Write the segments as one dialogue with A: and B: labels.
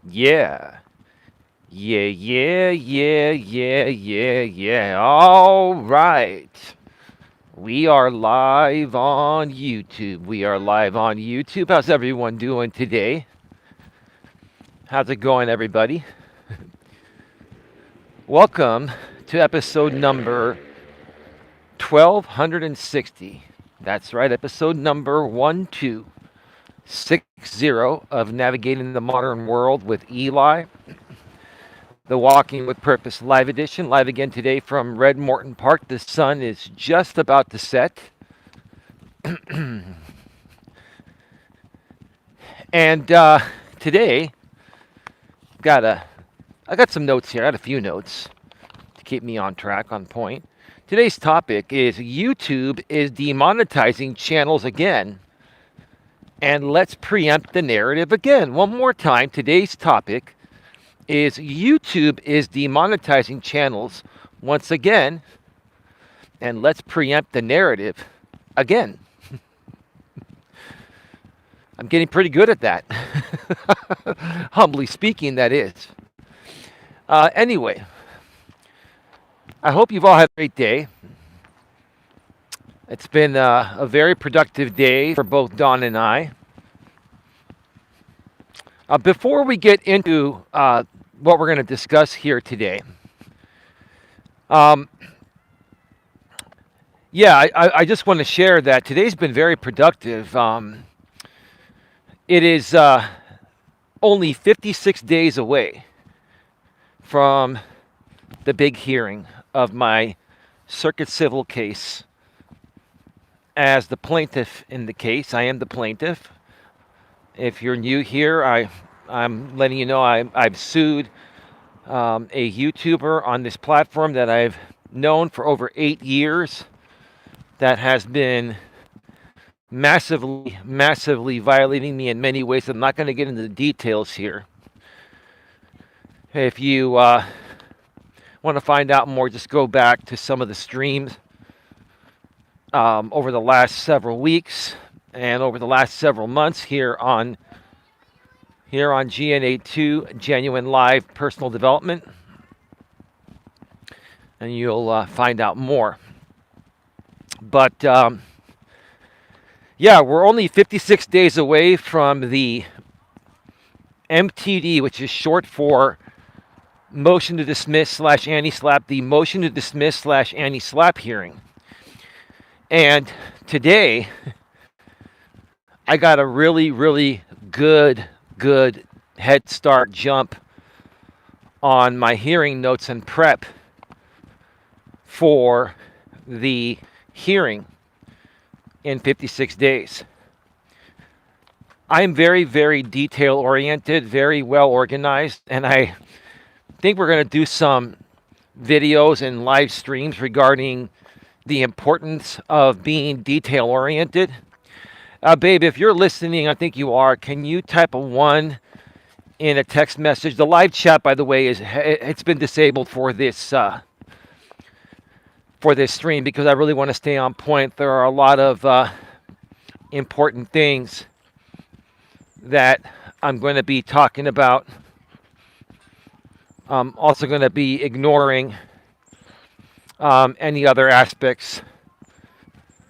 A: Yeah. Yeah. All right. We are live on YouTube. How's everyone doing today? How's it going, everybody? Welcome to episode number 1260. That's right, episode number 1260 of Navigating the Modern World with Eli. The Walking with Purpose Live Edition, live again today from Red Morton Park. The sun is just about to set. And today, I got some notes here. I got a few notes to keep me on track, on point. Today's topic is YouTube is demonetizing channels again. And let's preempt the narrative again. One more time, today's topic is YouTube is demonetizing channels once again, and let's preempt the narrative again. I'm getting pretty good at that. Humbly speaking, that is. Anyway, I hope you've all had a great day. It's been a very productive day for both Dawn and I. Before we get into what we're going to discuss here today, I just want to share that today's been very productive. It is only 56 days away from the big hearing of my circuit civil case. As the plaintiff in the case, I am the plaintiff. If you're new here, I'm letting you know I've sued a YouTuber on this platform that I've known for over 8 years that has been massively violating me in many ways. I'm not going to get into the details here. If you want to find out more, just go back to some of the streams over the last several weeks and over the last several months here on GN82 Genuine Live Personal Development, and you'll find out more. But we're only 56 days away from the MTD, which is short for motion to dismiss / anti-slap, the motion to dismiss / anti-slap hearing. And today, I got a really good head start jump on my hearing notes and prep for the hearing in 56 days. I'm very detail oriented, very well organized, and I think we're going to do some videos and live streams regarding the importance of being detail oriented. Babe, if you're listening, I think you are, can you type a 1 in a text message? The live chat, by the way, it's been disabled for this stream because I really want to stay on point. There are a lot of important things that I'm going to be talking about. I'm also going to be ignoring any other aspects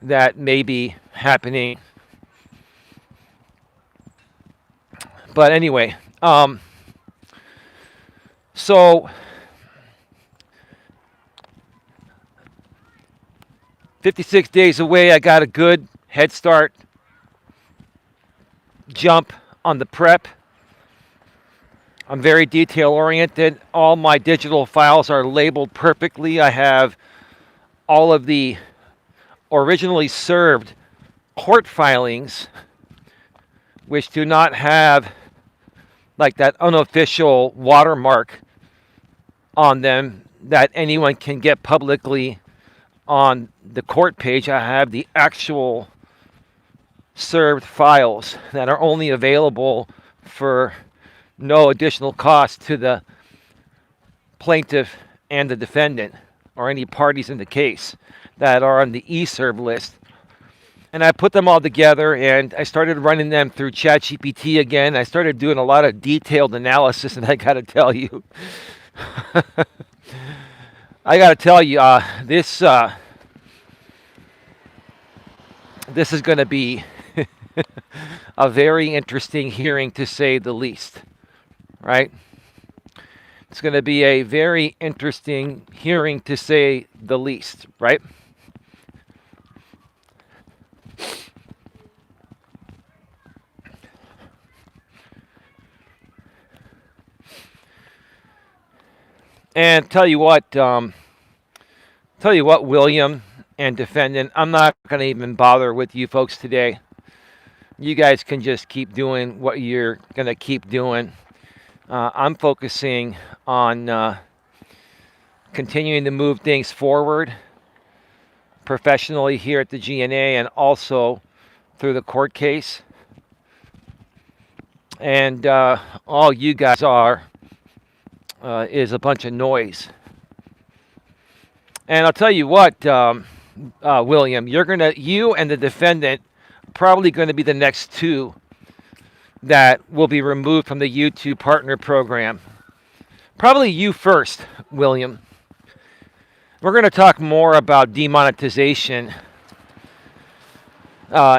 A: that may be happening. But anyway, so 56 days away, I got a good head start jump on the prep. I'm very detail oriented. All my digital files are labeled perfectly. I have all of the originally served court filings, which do not have like that unofficial watermark on them that anyone can get publicly on the court page. I have the actual served files that are only available for no additional cost to the plaintiff and the defendant or any parties in the case that are on the eServe list. and I put them all together, and I started running them through ChatGPT again. I started doing a lot of detailed analysis, and I got to tell you, this is going to be a very interesting hearing, to say the least. Right? It's going to be a very interesting hearing, to say the least. Right? And tell you what, William and defendant, I'm not going to even bother with you folks today. You guys can just keep doing what you're going to keep doing. I'm focusing on continuing to move things forward professionally here at the GNA, and also through the court case. And all you guys are is a bunch of noise. And I'll tell you what, William, you and the defendant probably going to be the next two that will be removed from the YouTube partner program. Probably you first, William. We're going to talk more about demonetization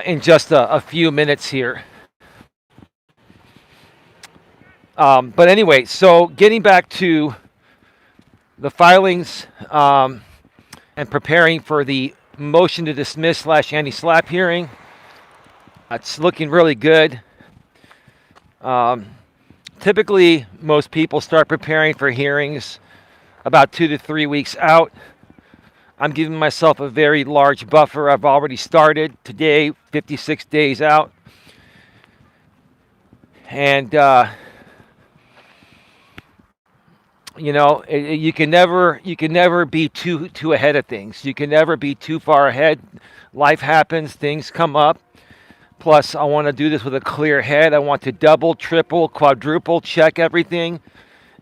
A: in just a few minutes here. But anyway, so getting back to the filings and preparing for the motion to dismiss / anti-slap hearing, it's looking really good. Typically, most people start preparing for hearings about 2 to 3 weeks out. I'm giving myself a very large buffer. I've already started today, 56 days out. And you can never be too ahead of things. You can never be too far ahead. Life happens, things come up. Plus, I want to do this with a clear head. I want to double, triple, quadruple check everything,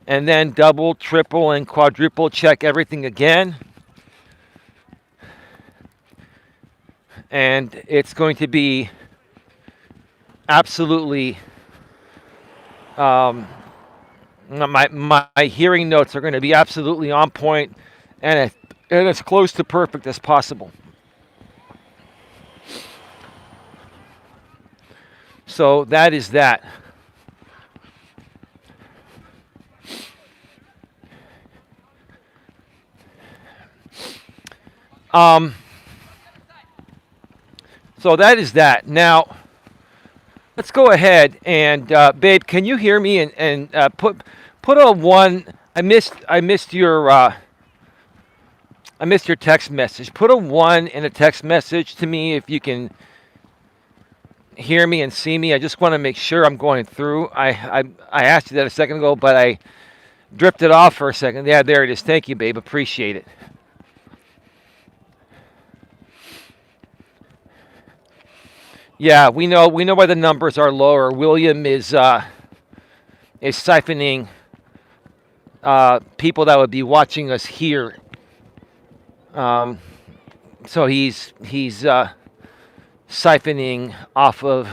A: and then double, triple, and quadruple check everything again. And it's going to be absolutely my hearing notes are going to be absolutely on point, and as close to perfect as possible. So that is that. So that is that. Now, let's go ahead and, babe, can you hear me? And put a 1. I missed your text message. Put a 1 in a text message to me if you can hear me and see me. I just want to make sure I'm going through. I asked you that a second ago, but I drifted off for a second. Yeah, there it is. Thank you, babe. Appreciate it. Yeah, we know why the numbers are lower. William is siphoning people that would be watching us here. So he's siphoning off of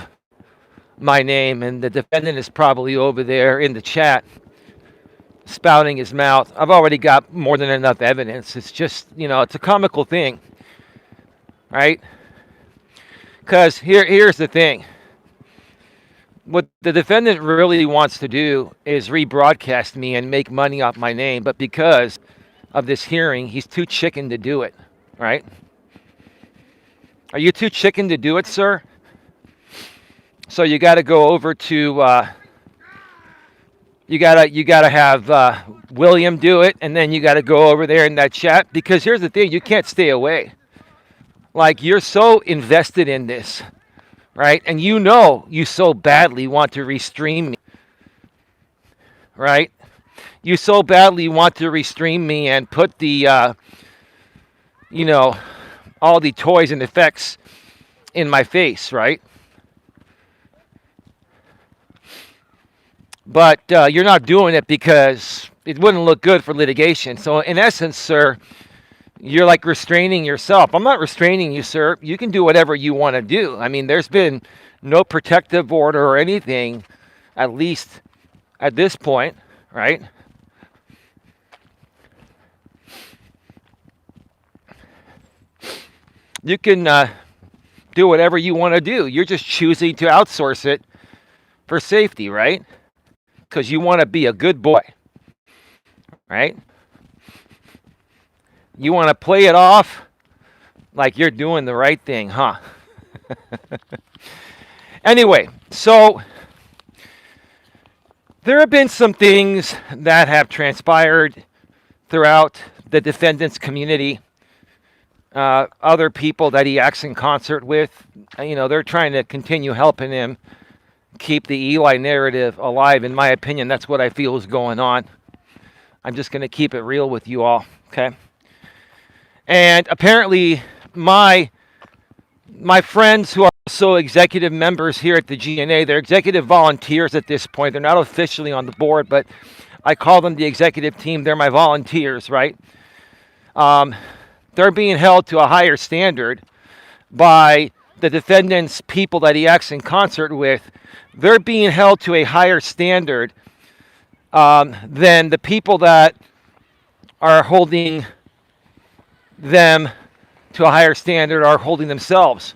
A: my name, and the defendant is probably over there in the chat spouting his mouth. I've already got more than enough evidence. It's just, it's a comical thing, right? Because here's the thing. What the defendant really wants to do is rebroadcast me and make money off my name, but because of this hearing, he's too chicken to do it, right? Are you too chicken to do it, sir? So you got to go over to you gotta have William do it, and then you got to go over there in that chat, because here's the thing: you can't stay away. Like, you're so invested in this, right? And you so badly want to restream me, right? You so badly want to restream me and put the, all the toys and effects in my face, right? But you're not doing it because it wouldn't look good for litigation. So in essence, sir, you're like restraining yourself. I'm not restraining you, sir. You can do whatever you want to do. I mean, there's been no protective order or anything, at least at this point, right? You can do whatever you want to do. You're just choosing to outsource it for safety, right? Because you want to be a good boy, right? You want to play it off like you're doing the right thing, huh? Anyway, so there have been some things that have transpired throughout the defendant's community. Other people that he acts in concert with, they're trying to continue helping him keep the Eli narrative alive. In my opinion, that's what I feel is going on. I'm just going to keep it real with you all, okay? And apparently, my friends who are also executive members here at the GNA, they're executive volunteers at this point. They're not officially on the board, but I call them the executive team. They're my volunteers, right? They're being held to a higher standard by the defendant's people that he acts in concert with. They're being held to a higher standard than the people that are holding them to a higher standard are holding themselves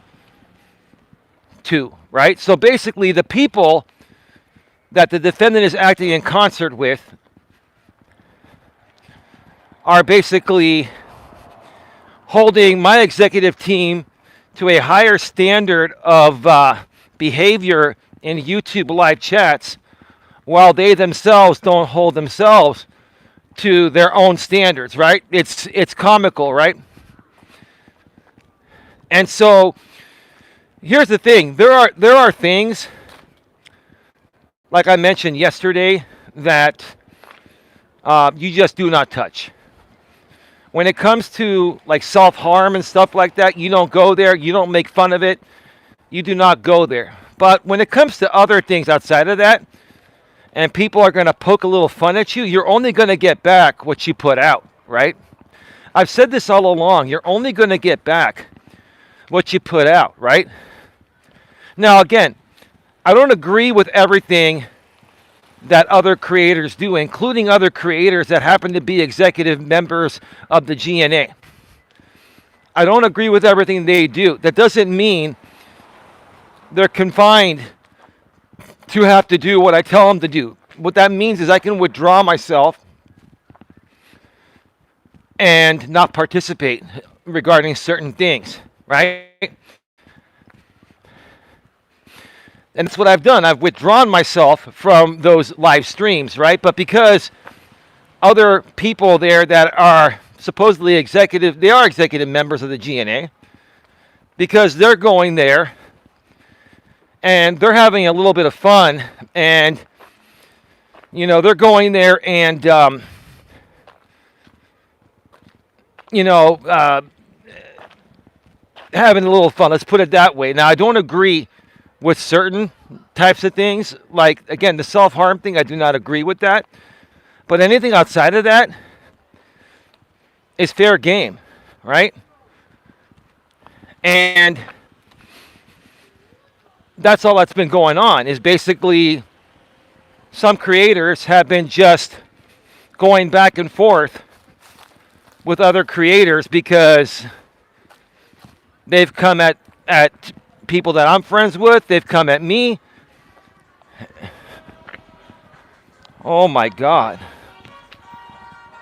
A: to, right? So basically, the people that the defendant is acting in concert with are basically holding my executive team to a higher standard of behavior in YouTube live chats, while they themselves don't hold themselves to their own standards, right? It's comical, right? And so here's the thing. There are things, like I mentioned yesterday, that you just do not touch. When it comes to like self-harm and stuff like that, you don't go there. You don't make fun of it. You do not go there. But when it comes to other things outside of that, and people are going to poke a little fun at you, you're only going to get back what you put out, right? I've said this all along. You're only going to get back what you put out, right? Now, again, I don't agree with everything that other creators do, including other creators that happen to be executive members of the GNA. I don't agree with everything they do. That doesn't mean they're confined to have to do what I tell them to do. What that means is I can withdraw myself and not participate regarding certain things, right? And that's what I've done. I've withdrawn myself from those live streams, right? But because other people there that are supposedly executive, they are executive members of the GNA, because they're going there and they're having a little bit of fun, and they're going there and having a little fun. Let's put it that way. Now, I don't agree with certain types of things. Like, again, the self-harm thing, I do not agree with that. But anything outside of that is fair game, right? And that's all that's been going on, is basically some creators have been just going back and forth with other creators because they've come at people that I'm friends with. They've come at me. Oh my God.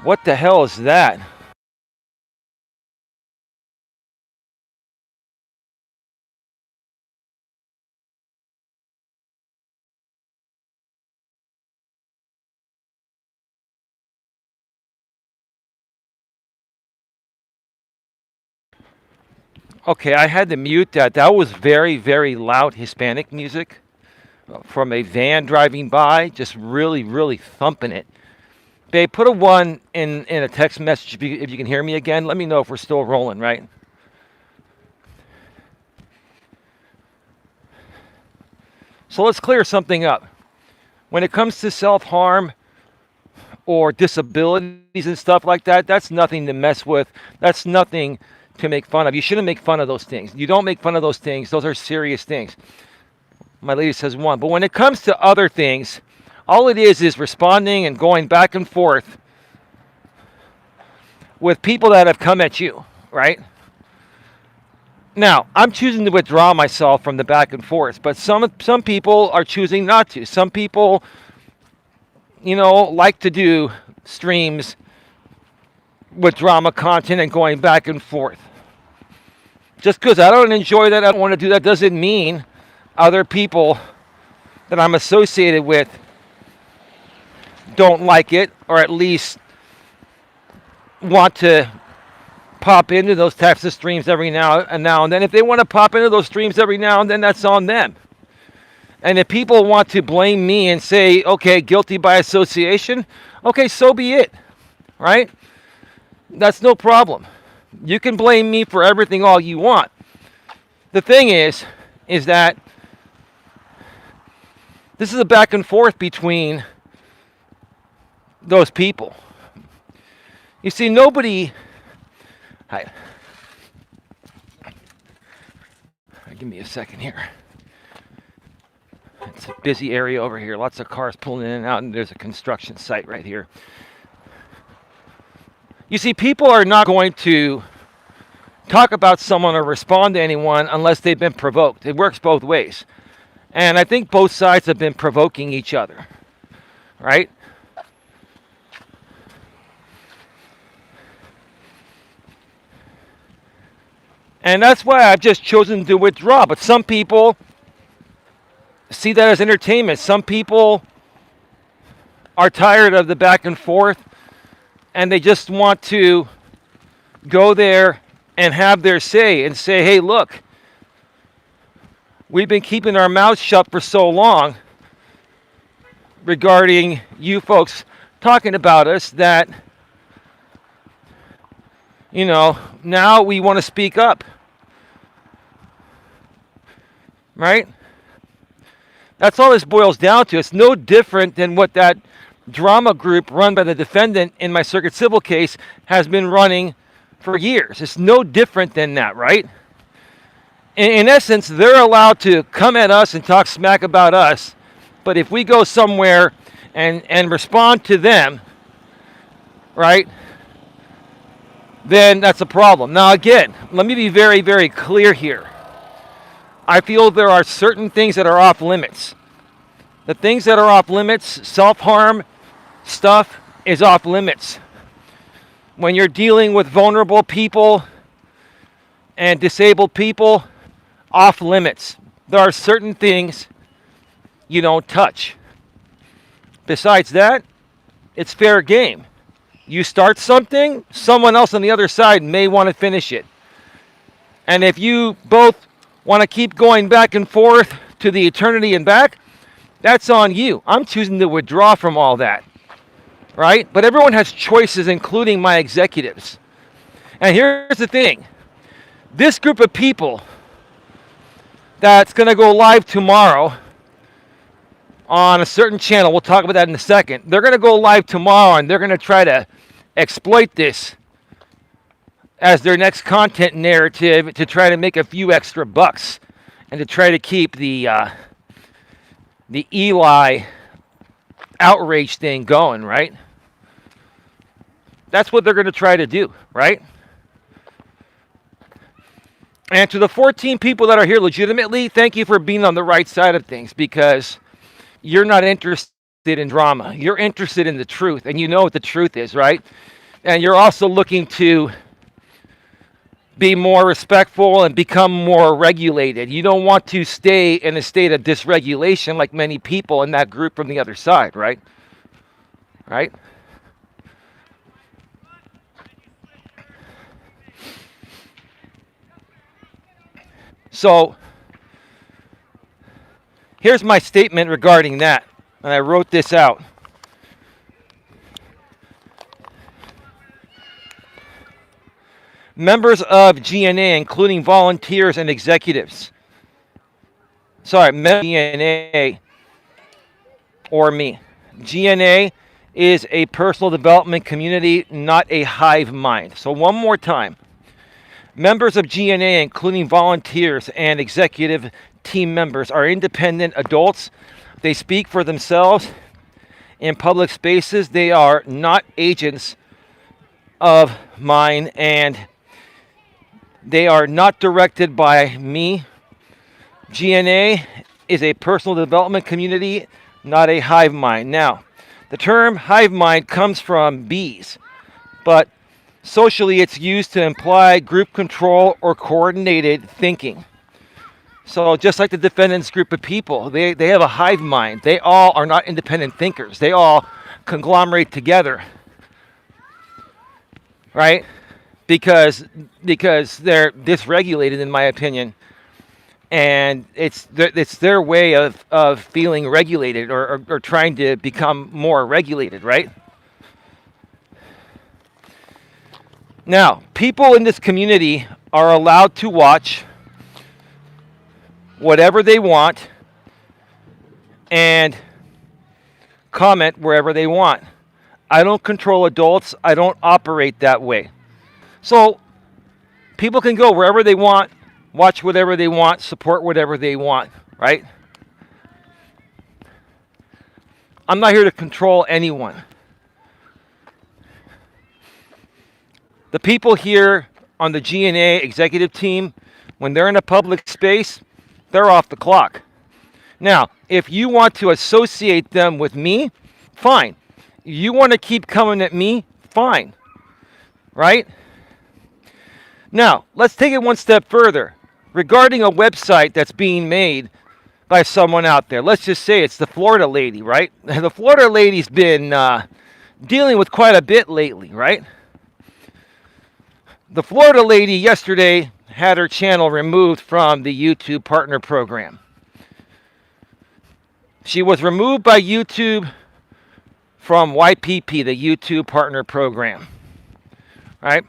A: What the hell is that? Okay, I had to mute that. That was very, very loud Hispanic music from a van driving by, just really, really thumping it. Babe, put a 1 in a text message if you can hear me again. Let me know if we're still rolling, right? So let's clear something up. When it comes to self-harm or disabilities and stuff like that, that's nothing to mess with. That's nothing to make fun of. You shouldn't make fun of those things. You don't make fun of those things. Those are serious things. My lady says one. But when it comes to other things, all it is responding and going back and forth with people that have come at you, right? Now, I'm choosing to withdraw myself from the back and forth, but some people are choosing not to. Some people, like to do streams with drama content and going back and forth. Just because I don't enjoy that, I don't want to do that, doesn't mean other people that I'm associated with don't like it, or at least want to pop into those types of streams every now and then. If they want to pop into those streams every now and then, that's on them. And if people want to blame me and say, okay, guilty by association, okay, so be it, right? That's no problem. You can blame me for everything all you want. The thing is that this is a back and forth between those people. You see, nobody... Hi. Give me a second here. It's a busy area over here. Lots of cars pulling in and out, and there's a construction site right here. You see, people are not going to talk about someone or respond to anyone unless they've been provoked. It works both ways. And I think both sides have been provoking each other, right? And that's why I've just chosen to withdraw. But some people see that as entertainment. Some people are tired of the back and forth, and they just want to go there and have their say and say, hey, look, we've been keeping our mouths shut for so long regarding you folks talking about us that, now we want to speak up. Right? That's all this boils down to. It's no different than what that drama group run by the defendant in my circuit civil case has been running for years. It's no different than that, right? In essence, they're allowed to come at us and talk smack about us, but if we go somewhere and respond to them, right, then that's a problem. Now again, let me be very, very clear here. I feel there are certain things that are off limits. The things that are off limits, self-harm stuff, is off limits. When you're dealing with vulnerable people and disabled people, off limits. There are certain things you don't touch. Besides that, it's fair game. You start something, someone else on the other side may want to finish it. And if you both want to keep going back and forth to the eternity and back, that's on you. I'm choosing to withdraw from all that, right? But everyone has choices, including my executives. And here's the thing. This group of people that's going to go live tomorrow on a certain channel, we'll talk about that in a second, they're going to go live tomorrow and they're going to try to exploit this as their next content narrative to try to make a few extra bucks and to try to keep the Eli outrage thing going, right? That's what they're going to try to do, right? And to the 14 people that are here legitimately, thank you for being on the right side of things, because you're not interested in drama. You're interested in the truth, and you know what the truth is, right? And you're also looking to be more respectful and become more regulated. You don't want to stay in a state of dysregulation like many people in that group from the other side, right? Right? So, here's my statement regarding that, and I wrote this out. Members of GNA, including volunteers and executives. Sorry, GNA or me. GNA is a personal development community, not a hive mind. So one more time. Members of GNA, including volunteers and executive team members, are independent adults. They speak for themselves in public spaces. They are not agents of mine, and they are not directed by me. GNA is a personal development community, not a hive mind. Now, the term hive mind comes from bees, but socially it's used to imply group control or coordinated thinking. So just like the defendant's group of people, they have a hive mind. They all are not independent thinkers. They all conglomerate together, right? Because they're dysregulated, in my opinion, and it's their way of feeling regulated, or trying to become more regulated, right? Now, people in this community are allowed to watch whatever they want and comment wherever they want. I don't control adults. I don't operate that way. So people can go wherever they want, watch whatever they want, support whatever they want, right? I'm not here to control anyone. The people here on the GNA executive team, when they're in a public space, they're off the clock. Now, if you want to associate them with me, fine. You want to keep coming at me, fine. Right? Now, let's take it one step further. Regarding a website that's being made by someone out there, let's just say it's the Florida lady, right? The Florida lady's been dealing with quite a bit lately, right? The Florida lady yesterday had her channel removed from the YouTube partner program. She was removed by YouTube from YPP, the YouTube partner program, right?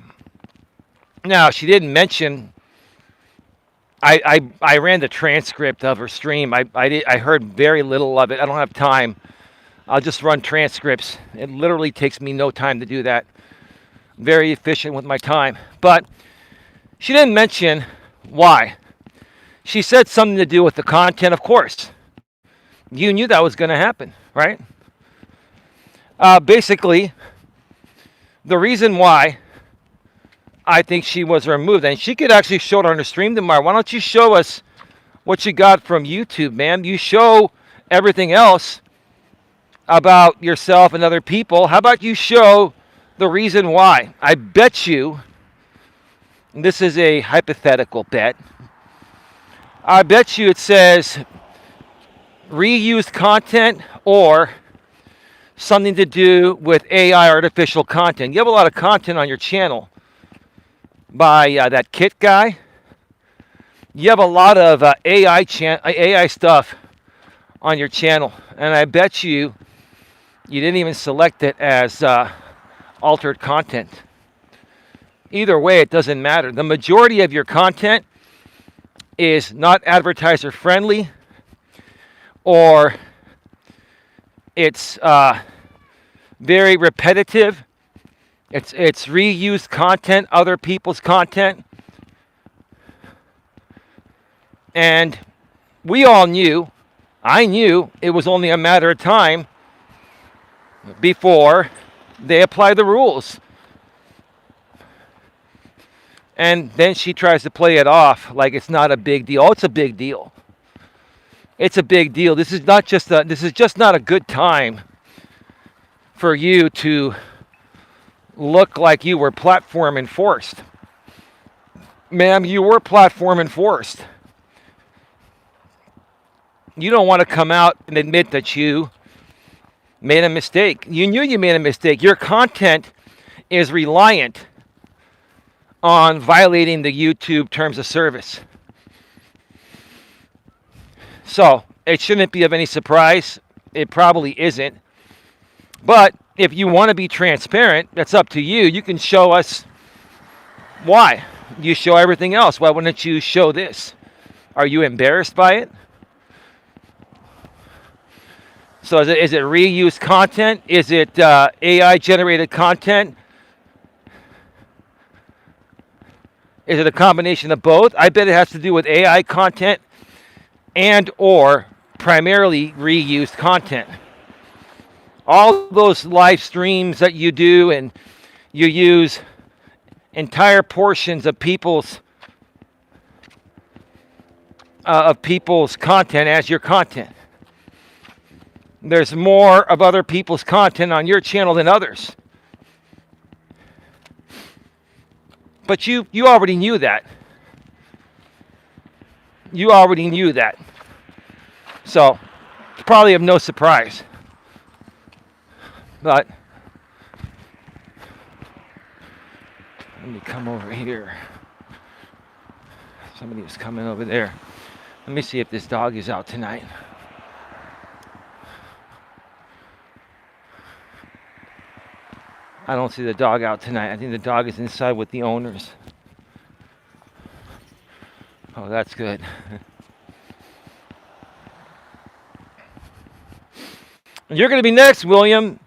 A: Now, she didn't mention, I ran the transcript of her stream. I heard very little of it. I don't have time. I'll just run transcripts. It literally takes me no time to do that. Very efficient with my time. But she didn't mention why. She said something to do with the content, of course. You knew that was going to happen, right? Basically, the reason why I think she was removed, and she could actually show it on her stream tomorrow. Why don't you show us what you got from YouTube, man? You show everything else about yourself and other people. How about you show the reason why? I bet you, and this is a hypothetical bet, I bet you it says reused content or something to do with AI, artificial content. You have a lot of content on your channel by that Kit guy. You have a lot of AI stuff on your channel, and I bet you didn't even select it as altered content. Either way, it doesn't matter. The majority of your content is not advertiser friendly, or it's very repetitive. It's reused content, other people's content. And we all knew, I knew it was only a matter of time before they apply the rules. And then she tries to play it off like it's not a big deal. Oh, it's a big deal. It's a big deal. This is just not a good time for you to look like you were platform enforced. Ma'am, you were platform enforced. You don't want to come out and admit that you made a mistake. You knew you made a mistake. Your content is reliant on violating the YouTube terms of service. So it shouldn't be of any surprise. It probably isn't. But if you want to be transparent, that's up to you. You can show us why. You show everything else. Why wouldn't you show this? Are you embarrassed by it? So is it reused content? Is it AI generated content? Is it a combination of both? I bet it has to do with AI content and or primarily reused content. All those live streams that you do and you use entire portions of people's content as your content. There's more of other people's content on your channel than others. But you already knew that. You already knew that. So, it's probably of no surprise. But, let me come over here. Somebody was coming over there. Let me see if this dog is out tonight. I don't see the dog out tonight. I think the dog is inside with the owners. Oh, that's good. You're going to be next, William.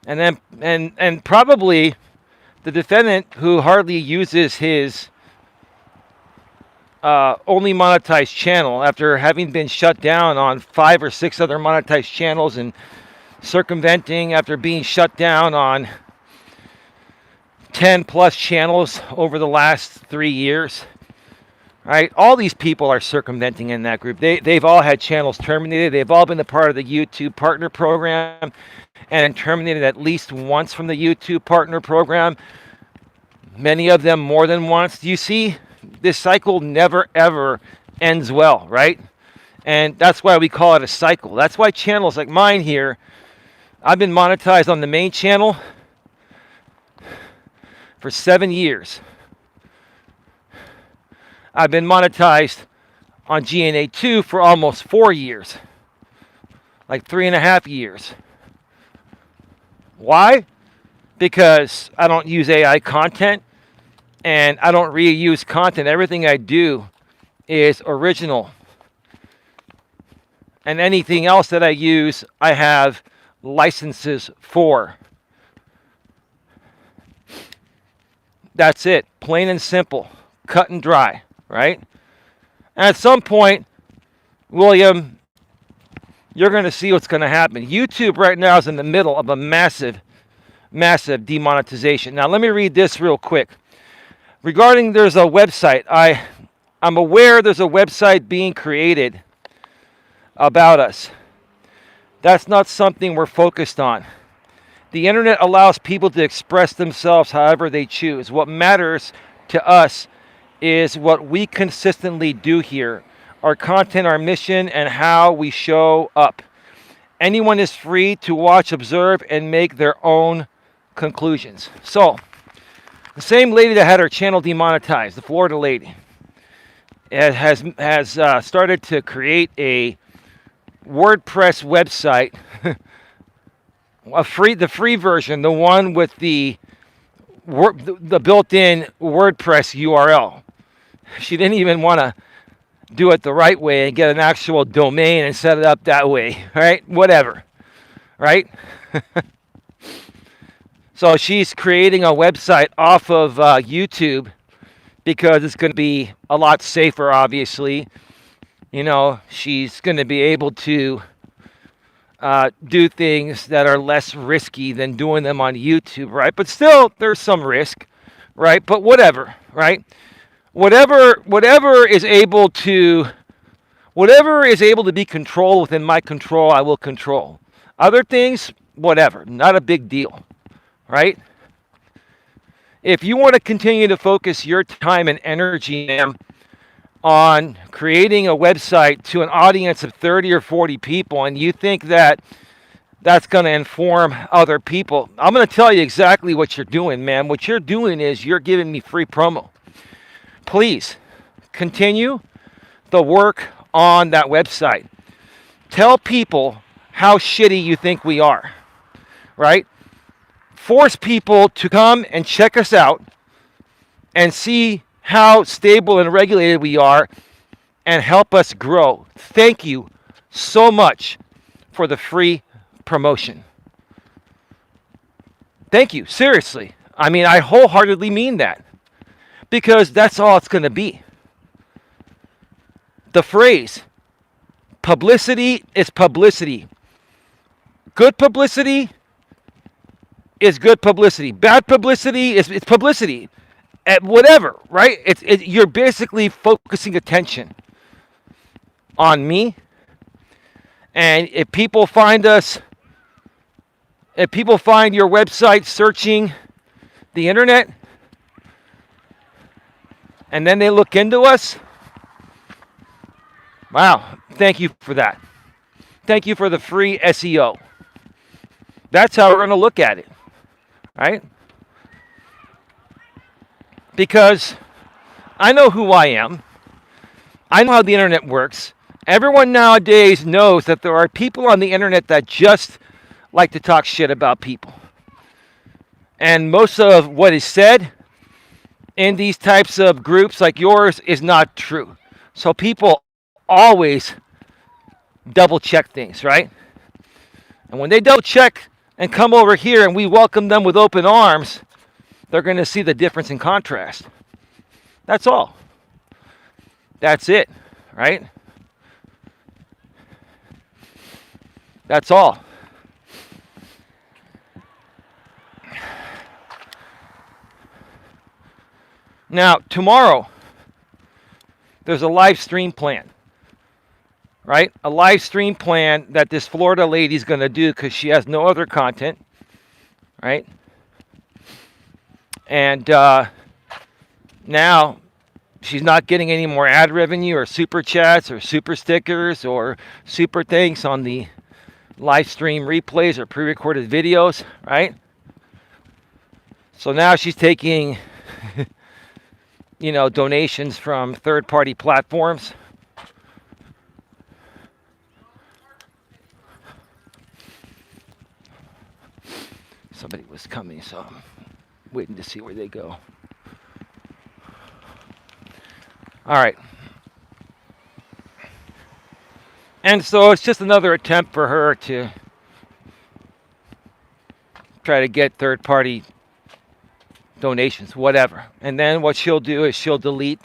A: And then and probably the defendant who hardly uses his only monetized channel after having been shut down on 5 or 6 other monetized channels and circumventing after being shut down on 10 plus channels over the last 3 years, right? All these people are circumventing in that group. They've all had channels terminated. They've all been a part of the YouTube partner program and terminated at least once from the YouTube partner program. Many of them more than once. Do you see? This cycle never ever ends well, right? And that's why we call it a cycle. That's why channels like mine here, I've been monetized on the main channel for 7 years. I've been monetized on GNA2 for almost 4 years. Like 3.5 years. Why? Because I don't use AI content and I don't reuse content. Everything I do is original. And anything else that I use, I have licenses for. That's it. Plain and simple. Cut and dry, right? And at some point, William, you're going to see what's going to happen. YouTube right now is in the middle of a massive, massive demonetization. Now, let me read this real quick. Regarding there's a website, I'm aware there's a website being created about us. That's not something we're focused on. The internet allows people to express themselves however they choose. What matters to us is what we consistently do here. Our content, our mission, and how we show up. Anyone is free to watch, observe, and make their own conclusions. So, the same lady that had her channel demonetized, the Florida lady, has started to create a WordPress website, the free version, the one with the built-in WordPress URL. She didn't even want to do it the right way and get an actual domain and set it up that way, right? Whatever, right? So she's creating a website off of YouTube because it's going to be a lot safer, obviously. You know, she's going to be able to do things that are less risky than doing them on YouTube, right? But still, there's some risk, right? But whatever, right? Whatever is able to be controlled within my control, I will control. Other things, whatever, not a big deal, right? If you want to continue to focus your time and energy, ma'am, on creating a website to an audience of 30 or 40 people, and you think that that's going to inform other people, I'm going to tell you exactly what you're doing, ma'am. What you're doing is you're giving me free promo. Please continue the work on that website. Tell people how shitty you think we are, right? Force people to come and check us out and see how stable and regulated we are and help us grow. Thank you so much for the free promotion. Thank you. Seriously. I mean, I wholeheartedly mean that. Because that's all it's going to be. The phrase, publicity is publicity. Good publicity is good publicity. Bad publicity is it's publicity. At whatever, right? You're basically focusing attention on me. And if people find us, if people find your website searching the internet, and then they look into us, wow, thank you for that. Thank you for the free SEO. That's how we're going to look at it, right? Because I know who I am. I know how the internet works. Everyone nowadays knows that there are people on the internet that just like to talk shit about people. And most of what is said in these types of groups like yours is not true. So people always double check things, right? And when they double check and come over here and we welcome them with open arms, they're going to see the difference in contrast. That's all. That's it, right? That's all. Now, tomorrow, there's a live stream plan, right? A live stream plan that this Florida lady's going to do because she has no other content, right? And now she's not getting any more ad revenue or super chats or super stickers or super thanks on the live stream replays or pre-recorded videos, right? So now she's taking donations from third-party platforms. Somebody was coming, so I'm waiting to see where they go. All right. And so it's just another attempt for her to try to get third-party donations, whatever. And then what she'll do is she'll delete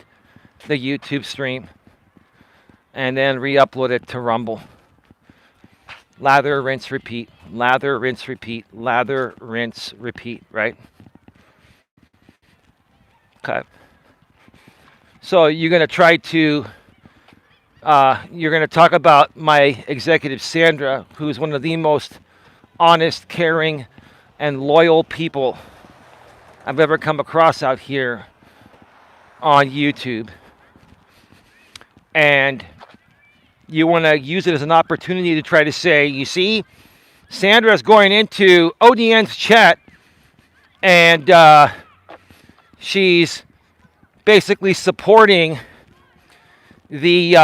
A: the YouTube stream and then re-upload it to Rumble. Lather, rinse, repeat. Lather, rinse, repeat. Lather, rinse, repeat, right? Okay. So you're going to try to, you're going to talk about my executive, Sandra, who's one of the most honest, caring, and loyal people I've ever come across out here on YouTube. And you want to use it as an opportunity to try to say, you see, Sandra's going into ODN's chat and she's basically supporting the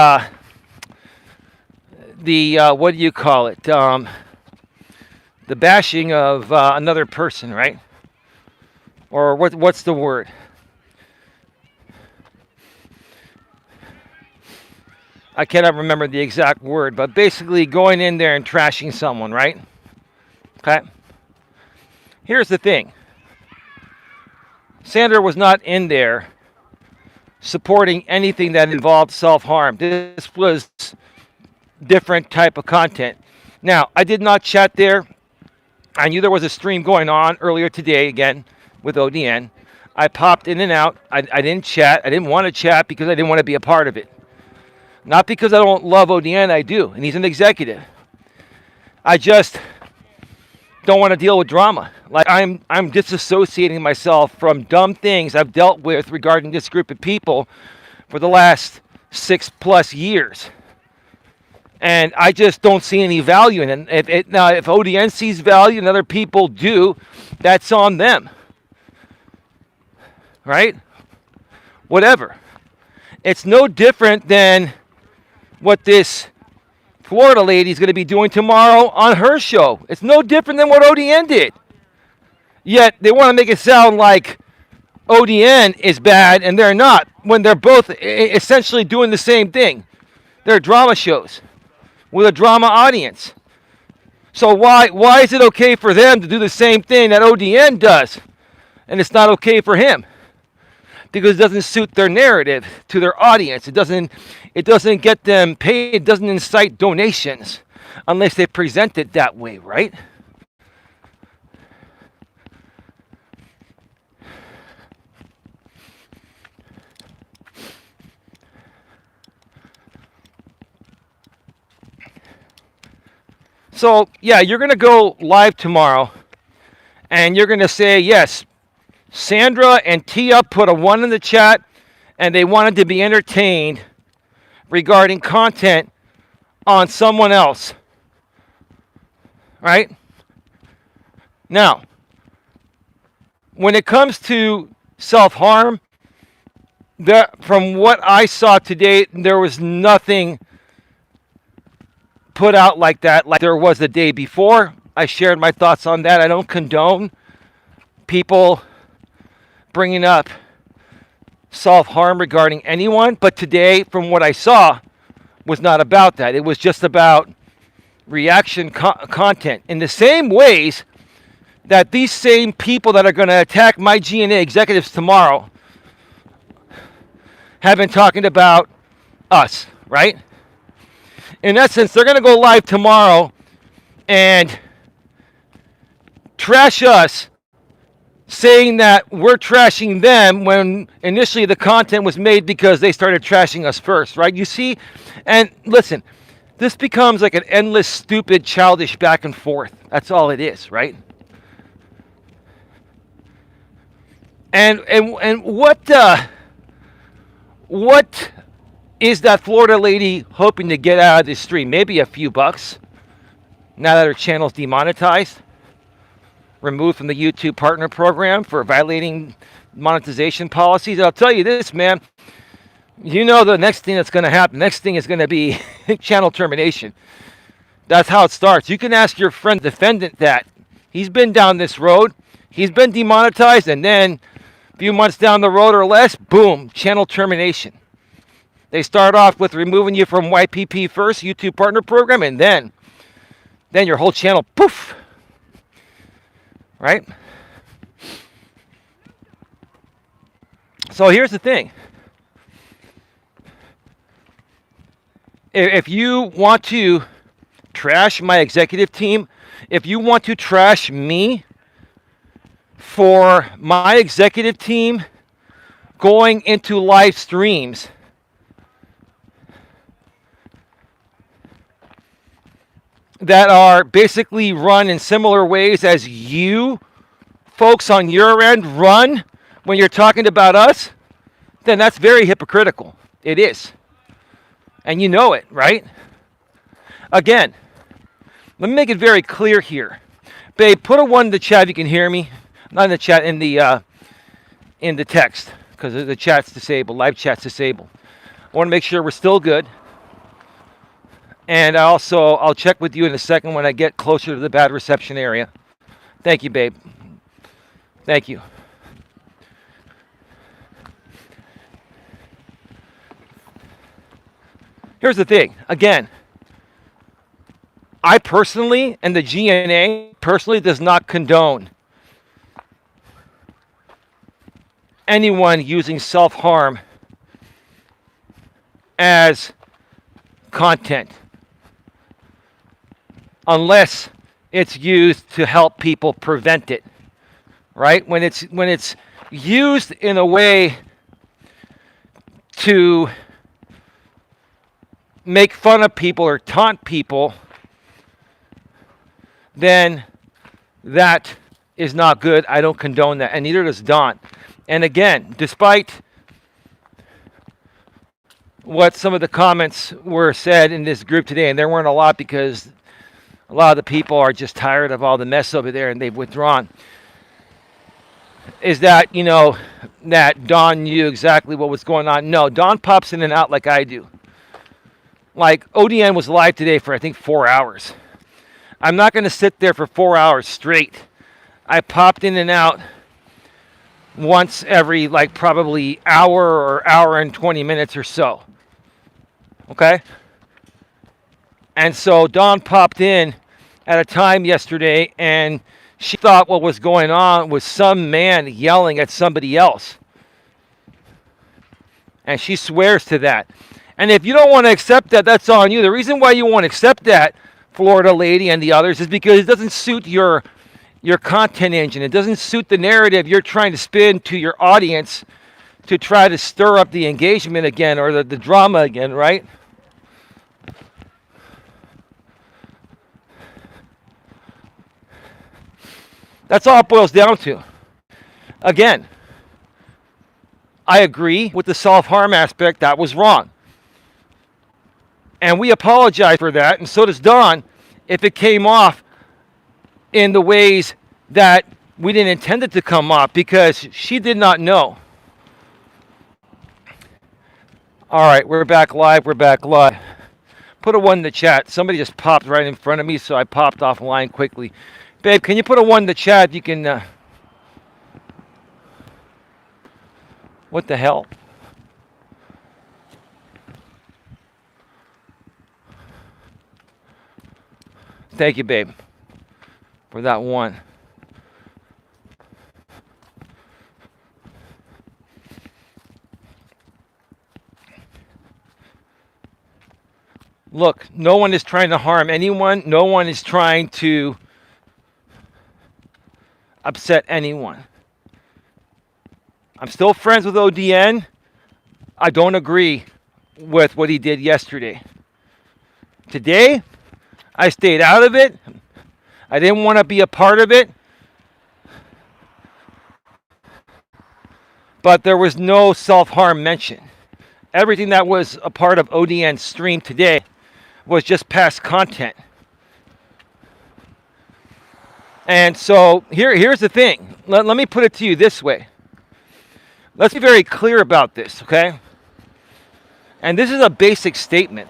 A: what do you call it? The bashing of another person, right? Or what's the word? I cannot remember the exact word, but basically going in there and trashing someone, right? Okay. Here's the thing. Sandra was not in there supporting anything that involved self-harm. This was different type of content. Now, I did not chat there. I knew there was a stream going on earlier today again with ODN. I popped in and out. I didn't chat. I didn't want to chat because I didn't want to be a part of it. Not because I don't love ODN, I do, and he's an executive. I just don't want to deal with drama. Like I'm disassociating myself from dumb things I've dealt with regarding this group of people for the last 6+ years. And I just don't see any value in it. Now, if ODN sees value and other people do, that's on them. Right? Whatever. It's no different than what this Florida lady is going to be doing tomorrow on her show. It's no different than what ODN did. Yet they want to make it sound like ODN is bad and they're not, when they're both essentially doing the same thing. They're drama shows with a drama audience. So why is it okay for them to do the same thing that ODN does, and it's not okay for him? Because it doesn't suit their narrative to their audience. It doesn't get them paid. It doesn't incite donations unless they present it that way, right? So, yeah, you're going to go live tomorrow, and you're going to say, yes, Sandra and Tia put a 1 in the chat, and they wanted to be entertained regarding content on someone else. Right? Now, when it comes to self-harm, from what I saw today, there was nothing put out like that, like there was the day before. I shared my thoughts on that. I don't condone people bringing up self-harm regarding anyone, but today, from what I saw, was not about that. It was just about reaction content. In the same ways that these same people that are going to attack my G&A executives tomorrow have been talking about us, right? In essence, they're going to go live tomorrow and trash us, saying that we're trashing them when initially the content was made because they started trashing us first, right? You see? And listen, this becomes like an endless, stupid, childish back and forth. That's all it is, right? And what is that Florida lady hoping to get out of this stream? Maybe a few bucks now that her channel's demonetized, removed from the YouTube partner program for violating monetization policies. I'll tell you this, man. You know the next thing that's going to happen. Next thing is going to be channel termination. That's how it starts. You can ask your friend defendant that. He's been down this road. He's been demonetized, and then a few months down the road or less, boom, channel termination. They start off with removing you from YPP first, YouTube partner program, and then your whole channel, poof. Right? So here's the thing. If you want to trash my executive team, if you want to trash me for my executive team going into live streams that are basically run in similar ways as you folks on your end run when you're talking about us, then that's very hypocritical. It is. And you know it, right? Again, let me make it very clear here. Babe, put a 1 in the chat if you can hear me. Not in the chat, in the text, because the chat's disabled. Live chat's disabled. I want to make sure we're still good. And I'll check with you in a second when I get closer to the bad reception area. Thank you, babe. Thank you. Here's the thing. Again, I personally, and the GNA personally, does not condone anyone using self-harm as content, unless it's used to help people prevent it, right? When it's used in a way to make fun of people or taunt people, then that is not good. I don't condone that, and neither does Don. And again, despite what some of the comments were said in this group today, and there weren't a lot because a lot of the people are just tired of all the mess over there and they've withdrawn, is that, that Don knew exactly what was going on. No, Don pops in and out like I do. Like, ODN was live today for, I think, 4 hours. I'm not going to sit there for 4 hours straight. I popped in and out once every, probably hour or hour and 20 minutes or so. Okay? And so Don popped in at a time yesterday, and she thought what was going on was some man yelling at somebody else. And she swears to that. And if you don't want to accept that, that's on you. The reason why you won't accept that, Florida lady and the others, is because it doesn't suit your content engine. It doesn't suit the narrative you're trying to spin to your audience to try to stir up the engagement again, or the drama again, right? That's all it boils down to. Again, I agree with the self-harm aspect. That was wrong. And we apologize for that, and so does Dawn, if it came off in the ways that we didn't intend it to come off, because she did not know. All right, we're back live. We're back live. Put a 1 in the chat. Somebody just popped right in front of me, so I popped offline quickly. Babe, can you put a 1 in the chat? You can... What the hell? Thank you, babe, for that 1. Look, no one is trying to harm anyone. No one is trying to upset anyone. I'm still friends with ODN. I don't agree with what he did yesterday. Today, I stayed out of it. I didn't want to be a part of it. But there was no self-harm mentioned. Everything that was a part of ODN's stream today was just past content. And so here's the thing. Let me put it to you this way. Let's be very clear about this, okay? And this is a basic statement.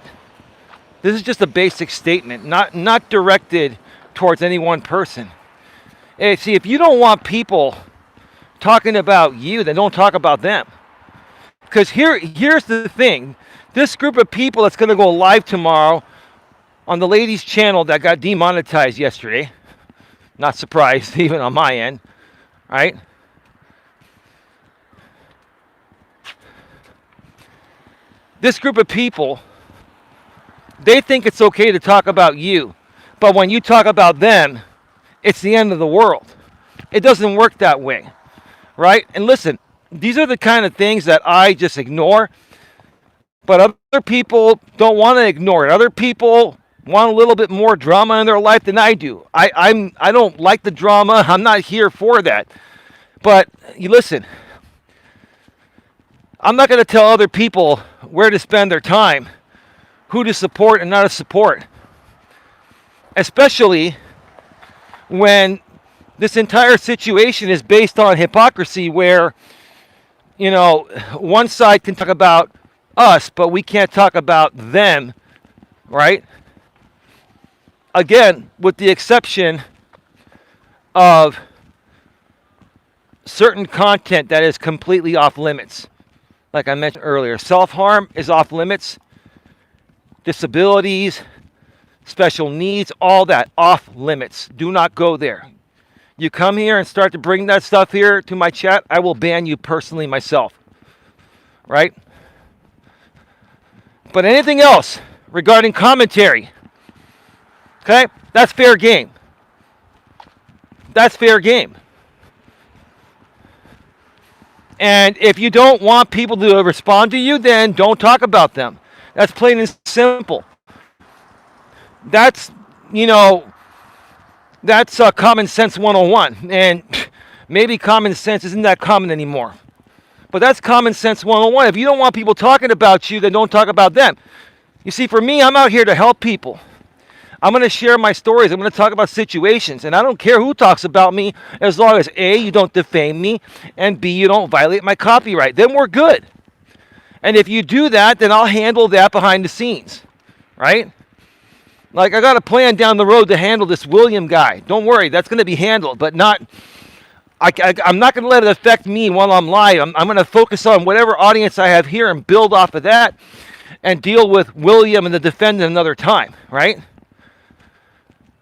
A: This is just a basic statement, not directed towards any one person. Hey, see, if you don't want people talking about you, then don't talk about them. Because here's the thing. This group of people that's going to go live tomorrow on the lady's channel that got demonetized yesterday, not surprised even on my end, right? This group of people, they think it's okay to talk about you. But when you talk about them, it's the end of the world. It doesn't work that way, right? And listen, these are the kind of things that I just ignore. But other people don't want to ignore it. Other people want a little bit more drama in their life than I do. I don't like the drama. I'm not here for that. But you listen, I'm not going to tell other people where to spend their time, who to support and not to support. Especially when this entire situation is based on hypocrisy where, you know, one side can talk about us, but we can't talk about them, right? Again, with the exception of certain content that is completely off limits. Like I mentioned earlier, self-harm is off limits. Disabilities, special needs, all that off limits. Do not go there. You come here and start to bring that stuff here to my chat, I will ban you personally myself. Right? But anything else regarding commentary, okay, that's fair game. That's fair game. And if you don't want people to respond to you, then don't talk about them. That's plain and simple. That's, you know, that's common sense 101. And maybe common sense isn't that common anymore. But that's common sense 101. If you don't want people talking about you, then don't talk about them. You see, for me, I'm out here to help people. I'm going to share my stories. I'm going to talk about situations. And I don't care who talks about me as long as A, you don't defame me, and B, you don't violate my copyright. Then we're good. And if you do that, then I'll handle that behind the scenes. Right? Like, I got a plan down the road to handle this William guy. Don't worry, that's going to be handled, but not... I'm not going to let it affect me while I'm live. I'm going to focus on whatever audience I have here and build off of that and deal with William and the defendant another time, right?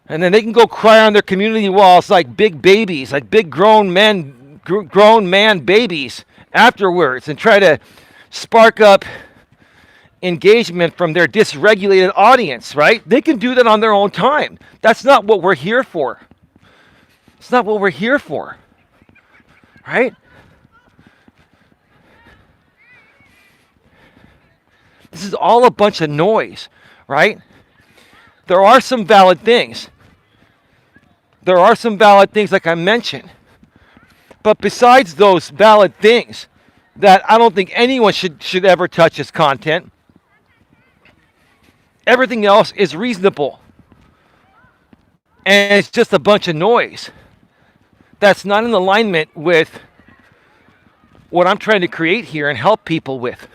A: And then they can go cry on their community walls like big babies, like big grown man babies afterwards, and try to spark up engagement from their dysregulated audience, right? They can do that on their own time. That's not what we're here for. It's not what we're here for, right? This is all a bunch of noise, right? There are some valid things. There are some valid things like I mentioned. But besides those valid things that I don't think anyone should ever touch as content, everything else is reasonable. And it's just a bunch of noise that's not in alignment with what I'm trying to create here and help people with.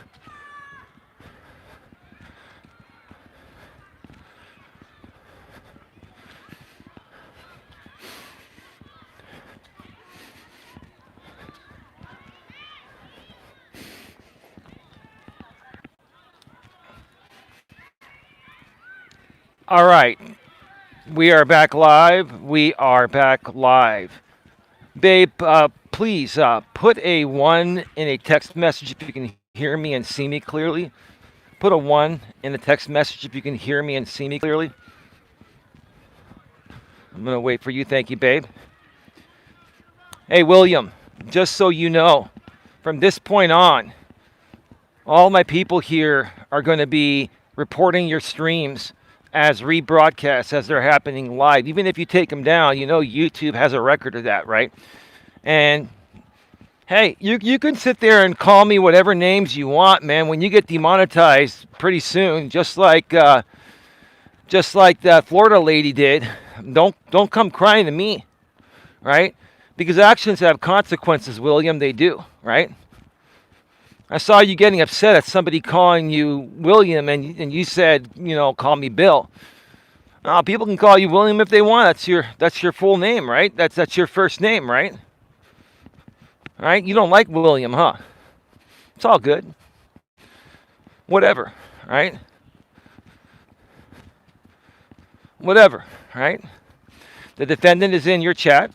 A: All right. We are back live. We are back live. Babe, please put a 1 in a text message if you can hear me and see me clearly. Put a 1 in the text message if you can hear me and see me clearly. I'm going to wait for you. Thank you, babe. Hey, William, just so you know, from this point on, all my people here are going to be reporting your streams as rebroadcasts as they're happening live. Even if you take them down, you know YouTube has a record of that, right? And hey, you can sit there and call me whatever names you want, man. When you get demonetized pretty soon, just like that Florida lady did, don't come crying to me, right? Because actions have consequences, William. They do, right? I saw you getting upset at somebody calling you William, and you said, call me Bill. People can call you William if they want. That's your full name, right? That's your first name, right? Right? You don't like William, huh? It's all good. Whatever, right? Whatever, right? The defendant is in your chat,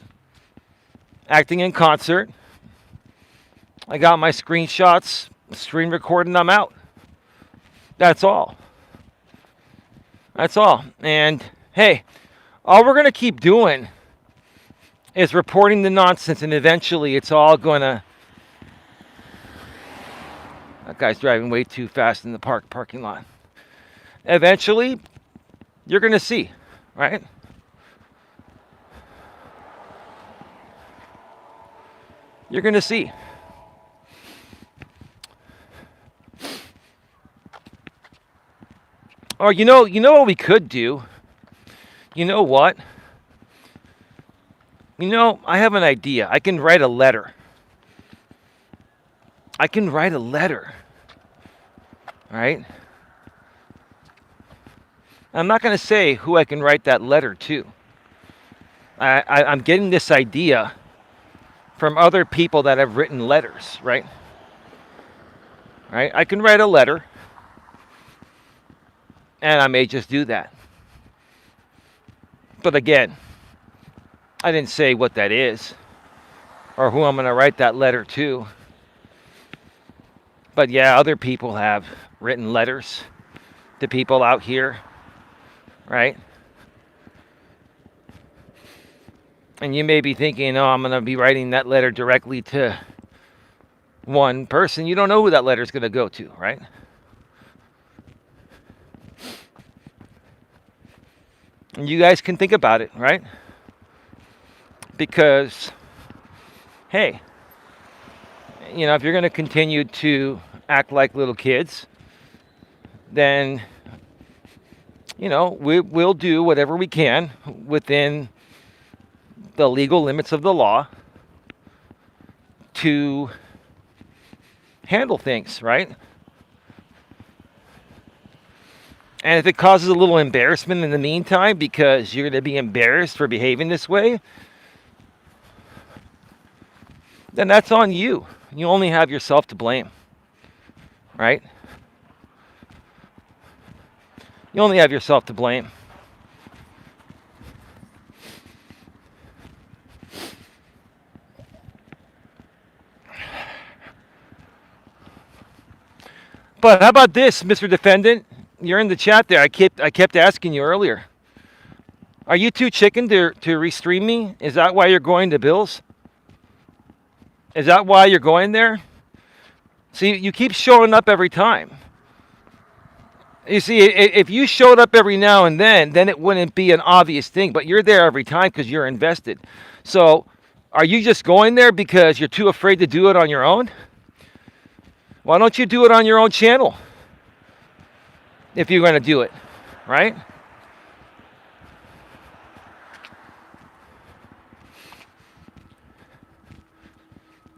A: acting in concert. I got my screenshots, screen recording, I'm out. That's all. That's all. And hey, all we're going to keep doing is reporting the nonsense, and eventually it's all going to... That guy's driving way too fast in the parking lot. Eventually, you're going to see, right? You're going to see. Or you know what we could do? You know what? I have an idea. I can write a letter. Right? I'm not going to say who I can write that letter to. I'm getting this idea from other people that have written letters, right? Right? I can write a letter. And I may just do that. But again, I didn't say what that is or who I'm going to write that letter to. But yeah, other people have written letters to people out here, right? And you may be thinking, oh, I'm going to be writing that letter directly to one person. You don't know who that letter is going to go to, right? And you guys can think about it, right? Because, hey, if you're going to continue to act like little kids, then, we'll do whatever we can within the legal limits of the law to handle things, right? And if it causes a little embarrassment in the meantime because you're going to be embarrassed for behaving this way, then that's on you. You only have yourself to blame, right? You only have yourself to blame. But how about this, Mr. Defendant? You're in the chat there. I kept asking you earlier. Are you too chicken to restream me? Is that why you're going to Bill's? Is that why you're going there? See, you keep showing up every time. You see, if you showed up every now and then it wouldn't be an obvious thing. But you're there every time because you're invested. So, are you just going there because you're too afraid to do it on your own? Why don't you do it on your own channel? If you're going to do it, right?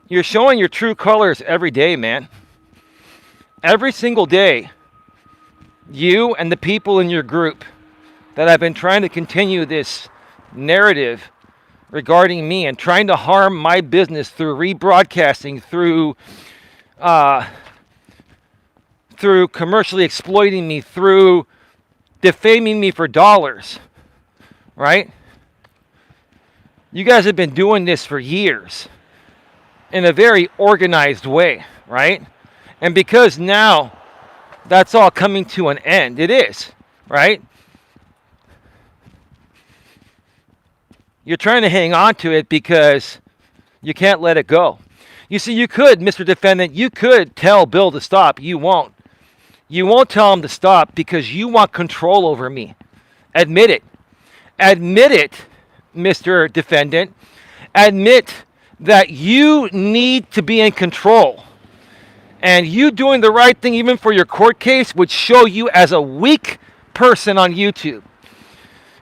A: You're showing your true colors every day, man. Every single day. You and the people in your group that have been trying to continue this narrative regarding me and trying to harm my business through rebroadcasting, through commercially exploiting me, through defaming me for dollars, right? You guys have been doing this for years in a very organized way, right? And because now that's all coming to an end, it is, right? You're trying to hang on to it because you can't let it go. You see, you could, Mr. Defendant, you could tell Bill to stop. You won't. You won't tell him to stop because you want control over me. Admit it. Admit it, Mr. Defendant. Admit that you need to be in control. And you doing the right thing even for your court case would show you as a weak person on YouTube.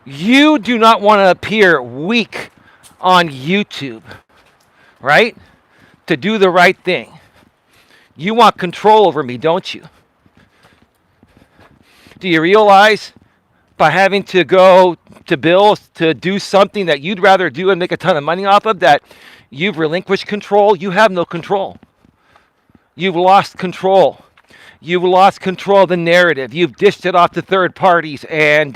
A: You do not want to appear weak on YouTube, right? To do the right thing. You want control over me, don't you? Do you realize by having to go to Bill's to do something that you'd rather do and make a ton of money off of, that you've relinquished control? You have no control. You've lost control. You've lost control of the narrative. You've dished it off to third parties, and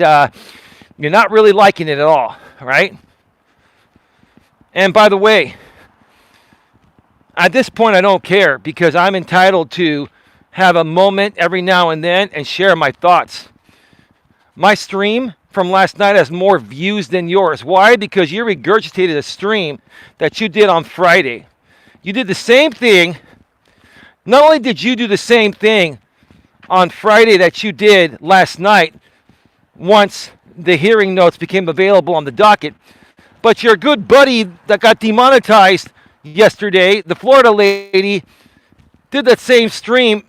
A: you're not really liking it at all, right? And by the way, at this point, I don't care because I'm entitled to have a moment every now and then and share my thoughts. My stream from last night has more views than yours. Why? Because you regurgitated a stream that you did on Friday. You did the same thing. Not only did you do the same thing on Friday that you did last night once the hearing notes became available on the docket, but your good buddy that got demonetized yesterday, the Florida lady, did that same stream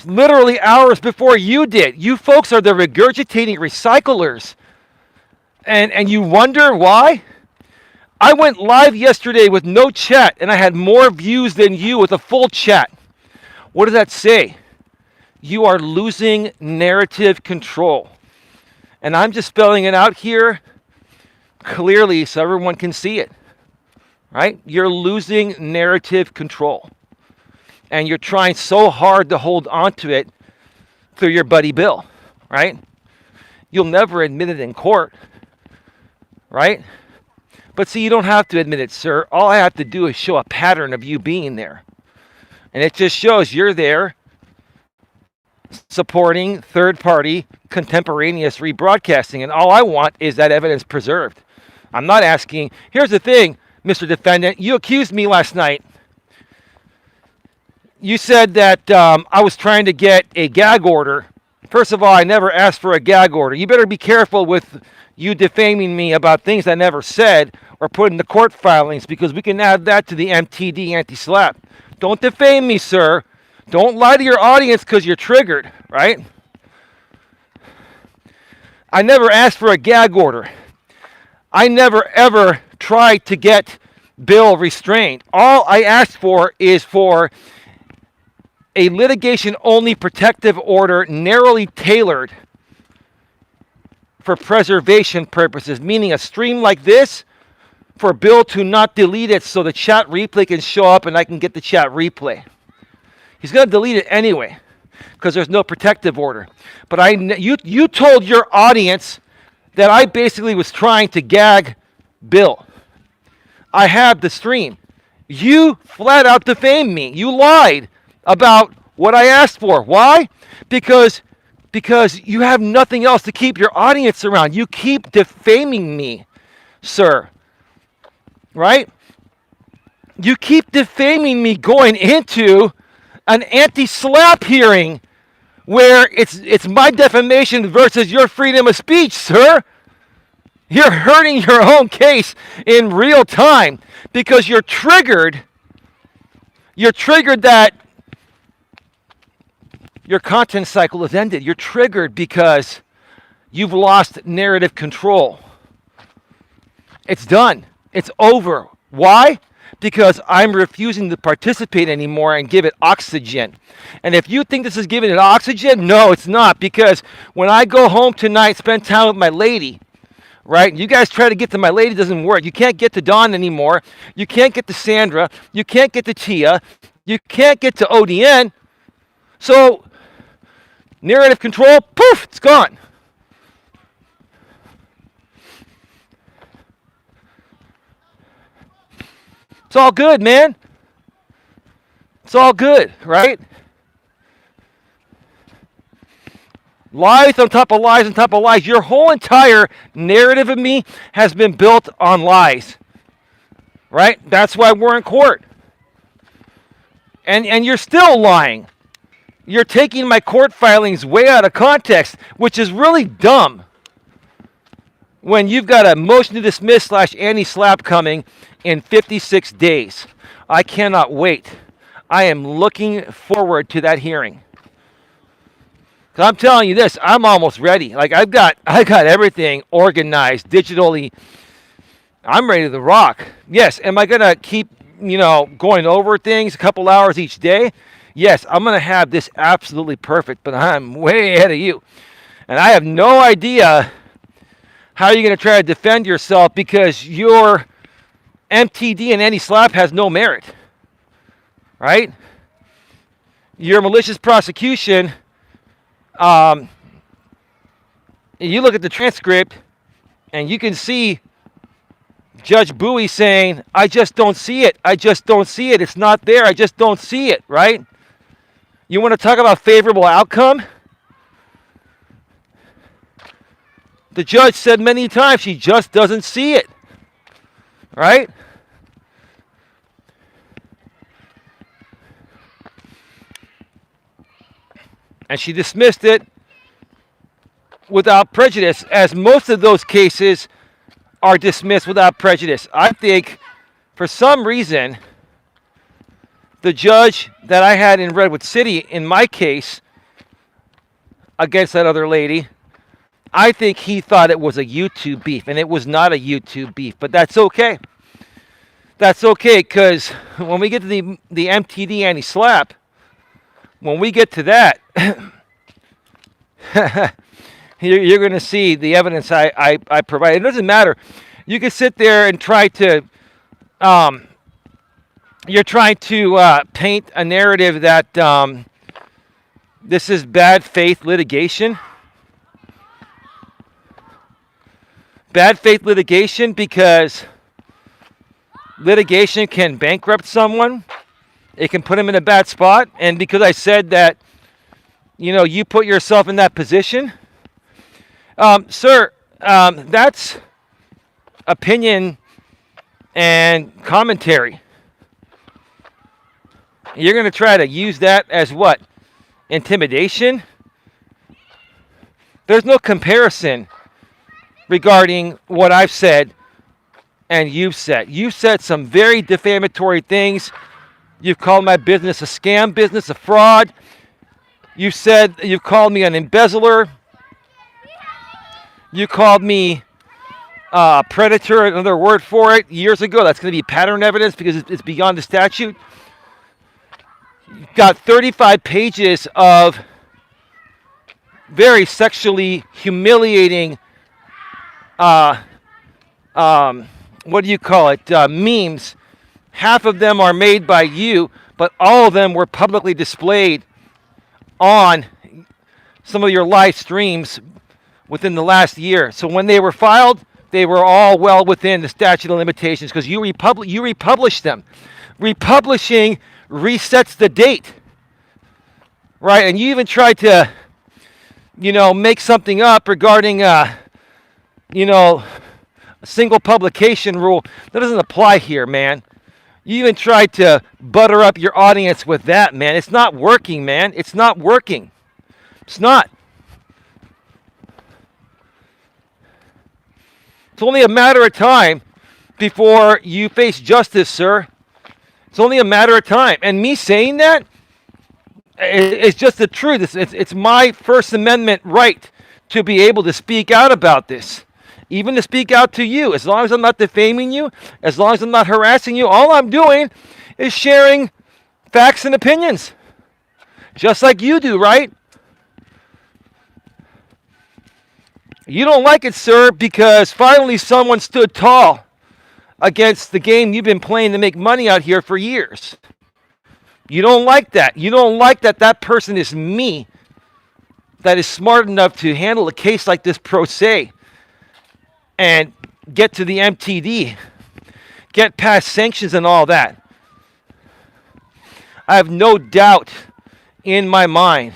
A: literally hours before you did. You folks are the regurgitating recyclers. And you wonder why? I went live yesterday with no chat, and I had more views than you with a full chat. What does that say? You are losing narrative control. And I'm just spelling it out here clearly so everyone can see it. Right? You're losing narrative control. And you're trying so hard to hold on to it through your buddy Bill. Right? You'll never admit it in court. Right? But see, you don't have to admit it, sir. All I have to do is show a pattern of you being there. And it just shows you're there supporting third-party contemporaneous rebroadcasting. And all I want is that evidence preserved. I'm not asking. Here's the thing, Mr. Defendant. You accused me last night. You said that I was trying to get a gag order. First of all, I never asked for a gag order. You better be careful with you defaming me about things I never said or put in the court filings, because we can add that to the MTD anti-slap. Don't defame me, sir. Don't lie to your audience because you're triggered, right? I never asked for a gag order. I never, ever tried to get Bill restrained. All I asked for is for a litigation-only protective order narrowly tailored for preservation purposes, meaning a stream like this, for Bill to not delete it so the chat replay can show up and I can get the chat replay. He's going to delete it anyway because there's no protective order. But you told your audience that I basically was trying to gag Bill. I have the stream. You flat out defamed me. You lied about what I asked for. Why? Because you have nothing else to keep your audience around. You keep defaming me, sir. Right? You keep defaming me going into an anti-SLAPP hearing where it's my defamation versus your freedom of speech, sir. You're hurting your own case in real time because you're triggered. You're triggered that your content cycle has ended. You're triggered because you've lost narrative control. It's done. It's over. Why? Because I'm refusing to participate anymore and give it oxygen. And if you think this is giving it oxygen, no, it's not. Because when I go home tonight, spend time with my lady, right? You guys try to get to my lady, it doesn't work. You can't get to Dawn anymore. You can't get to Sandra. You can't get to Tia. You can't get to ODN. So, narrative control, poof, it's gone. It's all good, man. It's all good, right? Lies on top of lies on top of lies. Your whole entire narrative of me has been built on lies, right? That's why we're in court. And you're still lying. You're taking my court filings way out of context, which is really dumb. When you've got a motion to dismiss / anti-SLAPP coming in 56 days. I cannot wait. I am looking forward to that hearing. 'Cause I'm telling you this, I'm almost ready. Like I got everything organized digitally. I'm ready to rock. Yes, am I gonna keep, going over things a couple hours each day? Yes, I'm gonna have this absolutely perfect, but I'm way ahead of you. And I have no idea how you're going to try to defend yourself because your MTD and anti-SLAPP has no merit, right? Your malicious prosecution, you look at the transcript and you can see Judge Bowie saying, I just don't see it. I just don't see it. It's not there. I just don't see it, right? You want to talk about favorable outcome? The judge said many times she just doesn't see it, right? And she dismissed it without prejudice, as most of those cases are dismissed without prejudice. I think, for some reason, the judge that I had in Redwood City, in my case, against that other lady, I think he thought it was a YouTube beef, and it was not a YouTube beef, but that's okay. That's okay, because when we get to the MTD anti-SLAPP, when we get to that, you're going to see the evidence I provide. It doesn't matter. You can sit there and try to, you're trying to paint a narrative that this is bad faith litigation. Bad faith litigation because litigation can bankrupt someone. It can put them in a bad spot. And because I said that, you put yourself in that position. Sir, that's opinion and commentary. You're going to try to use that as what? Intimidation? There's no comparison regarding what I've said and you've said. You've said some very defamatory things. You've called my business a scam business, a fraud. You've called me an embezzler. You called me a predator, another word for it, years ago. That's going to be pattern evidence because it's beyond the statute. You've got 35 pages of very sexually humiliating what do you call it? Memes. Half of them are made by you, but all of them were publicly displayed on some of your live streams within the last year. So when they were filed, they were all well within the statute of limitations because you republished them. Republishing resets the date. right? And you even tried to, make something up regarding, a single publication rule. That doesn't apply here, man. You even tried to butter up your audience with that, man. It's not working, man. It's not working. It's not. It's only a matter of time before you face justice, sir. It's only a matter of time. And me saying that is just the truth. It's my First Amendment right to be able to speak out about this. Even to speak out to you. As long as I'm not defaming you, as long as I'm not harassing you, all I'm doing is sharing facts and opinions. Just like you do, right? You don't like it, sir, because finally someone stood tall against the game you've been playing to make money out here for years. You don't like that. You don't like that that person is me, that is smart enough to handle a case like this pro se and get to the MTD, get past sanctions and all that. I have no doubt in my mind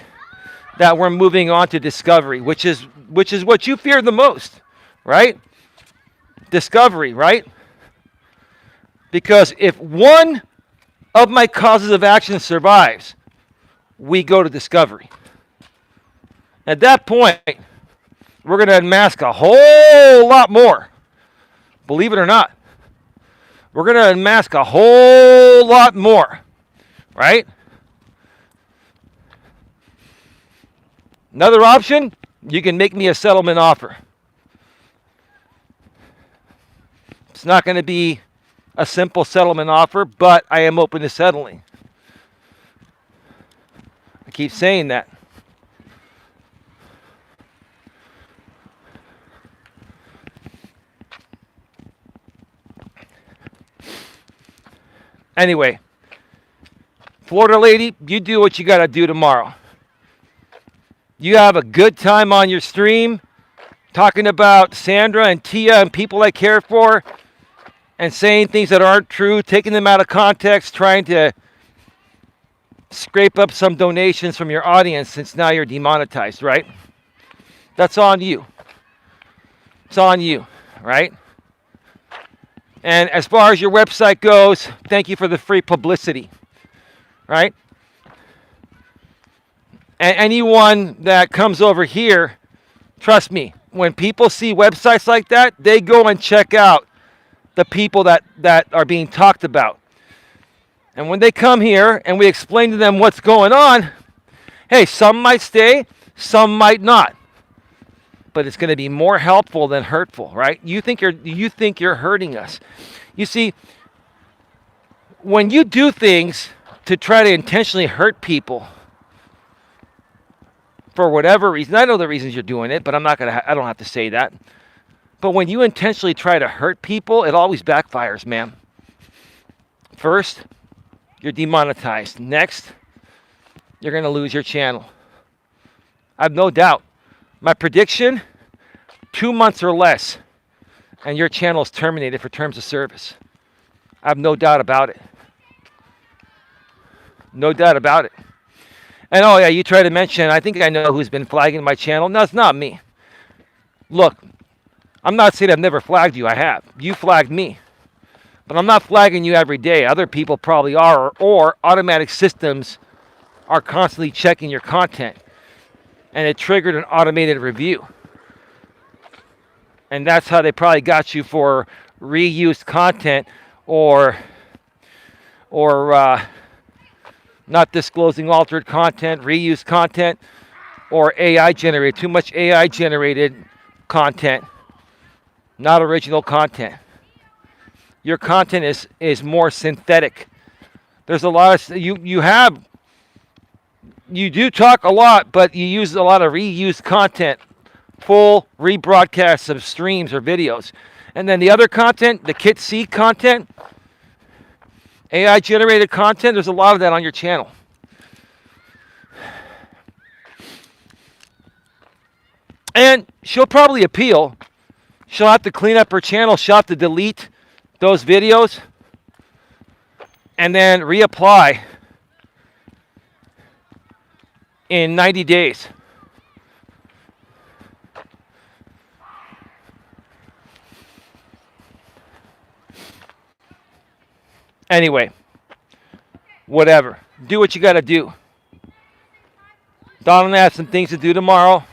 A: that we're moving on to discovery, which is what you fear the most, right? Discovery, right? Because if one of my causes of action survives, we go to discovery. At that point, we're going to unmask a whole lot more. Believe it or not. We're going to unmask a whole lot more, right? Another option, you can make me a settlement offer. It's not going to be a simple settlement offer, but I am open to settling. I keep saying that. Anyway, Florida lady, you do what you got to do tomorrow. You have a good time on your stream talking about Sandra and Tia and people I care for and saying things that aren't true, taking them out of context, trying to scrape up some donations from your audience since now you're demonetized, right? That's on you. It's on you, right? And as far as your website goes, thank you for the free publicity, right? And anyone that comes over here, trust me, when people see websites like that, they go and check out the people that are being talked about. And when they come here and we explain to them what's going on, hey, some might stay, some might not. But it's going to be more helpful than hurtful, right? You think you're hurting us. You see, when you do things to try to intentionally hurt people for whatever reason, I know the reasons you're doing it, but I don't have to say that. But when you intentionally try to hurt people, it always backfires, man. First, you're demonetized. Next, you're going to lose your channel. I have no doubt. My prediction, 2 months or less, and your channel is terminated for terms of service. I have no doubt about it. No doubt about it. And oh yeah, you try to mention, I think I know who's been flagging my channel. No, it's not me. Look, I'm not saying I've never flagged you. I have. You flagged me. But I'm not flagging you every day. Other people probably are, or automatic systems are constantly checking your content. And it triggered an automated review. And that's how they probably got you for reused content or not disclosing altered content, reused content, or AI generated, too much AI generated content, not original content. Your content is more synthetic. There's a lot of, you do talk a lot, but you use a lot of reused content, full rebroadcasts of streams or videos. And then the other content, the Kit C content, AI generated content, there's a lot of that on your channel. And she'll probably appeal. She'll have to clean up her channel. She'll have to delete those videos and then reapply in 90 days. Anyway, whatever. Do what you got to do. Don and I have some things to do tomorrow.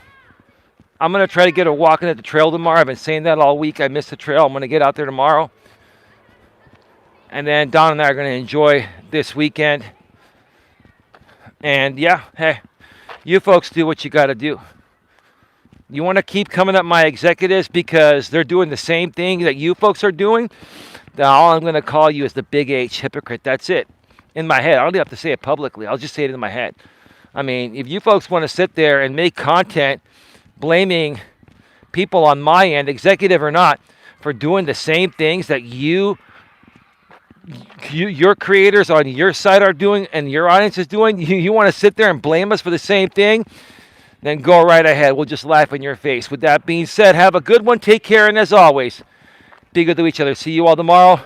A: I'm going to try to get a walking at the trail tomorrow. I've been saying that all week. I missed the trail. I'm going to get out there tomorrow. And then Don and I are going to enjoy this weekend. And yeah, hey, you folks do what you got to do. You want to keep coming up my executives because they're doing the same thing that you folks are doing? Then all I'm going to call you is the big H hypocrite. That's it. In my head. I don't even have to say it publicly. I'll just say it in my head. I mean, if you folks want to sit there and make content blaming people on my end, executive or not, for doing the same things that your creators on your site are doing and your audience is doing, you want to sit there and blame us for the same thing, then go right ahead. We'll just laugh in your face. With that being said, have a good one. Take care. And as always, be good to each other. See you all tomorrow.